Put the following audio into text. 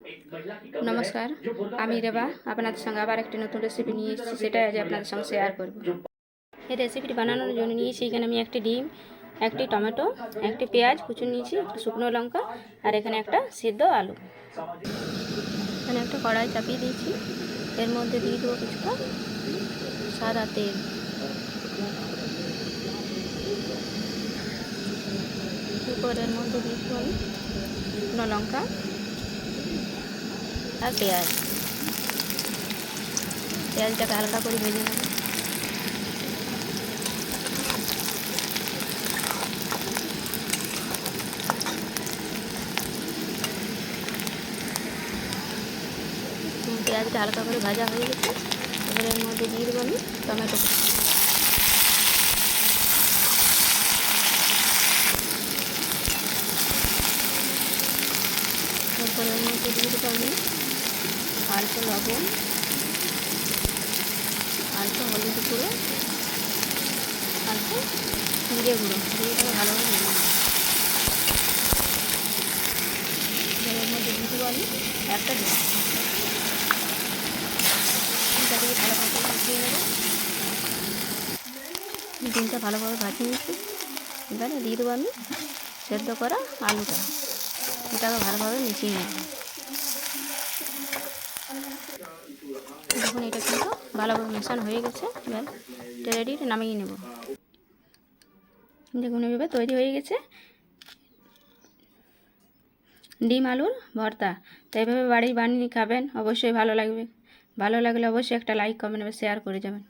নমস্কার, আমি রেবা আপনাদের সঙ্গে আবার একটি নতুন রেসিপি নিয়ে এসেছি। সেটাই আজ আপনাদের সঙ্গে শেয়ার করব। এই রেসিপিটি বানানোর জন্য নিয়েছি এখানে আমি একটি ডিম, একটি টমেটো, একটি পেঁয়াজ কুচি নিয়েছি, একটি শুকনো লঙ্কা আর এখানে একটা সিদ্ধ আলু। এখানে একটা কড়াই চাপিয়ে দিয়েছি, এর মধ্যে দিয়ে দেবো কিছুটা সাদা তেল। এরপর এর মধ্যে দিয়ে দেবো আমি শুকনো লঙ্কা আর পেঁয়াজটাকে হালকা করে ভেজে নেব। পেঁয়াজটা হালকা করে ভাজা হয়ে গেছে, এবার এর মধ্যে দিয়ে দেবো আমি টমেটো। এরপর এর মধ্যে দিয়ে দেবো আমি অল্প লবণ, অল্প হলুদ গুঁড়ো, অল্প জিরে গুঁড়ো দিয়ে দেবো ভালোভাবে ভেজে নেব। এর মধ্যে দিয়ে দেবো আমি একটা ডিম, ডিমটাকে ভালোভাবে ভাজিয়ে নেব। ডিমটা ভালোভাবে ভাজিয়ে নিচ্ছি, এবারে দিয়ে দেবো আমি সেদ্ধ করা আলুটা, এটাকে ভালোভাবে মিশিয়ে নেব। দেখুন এটা কিন্তু ভালোভাবে মেশানো হয়ে গেছে, এবার এটা রেডি, নামিয়ে নেব। দেখুন এভাবে তৈরি হয়ে গেছে ডিম আলুর ভর্তা। তো এইভাবে বাড়ি বানিয়ে খাবেন, অবশ্যই ভালো লাগবে। ভালো লাগলে অবশ্যই একটা লাইক, কমেন্ট, শেয়ার করে যাবেন।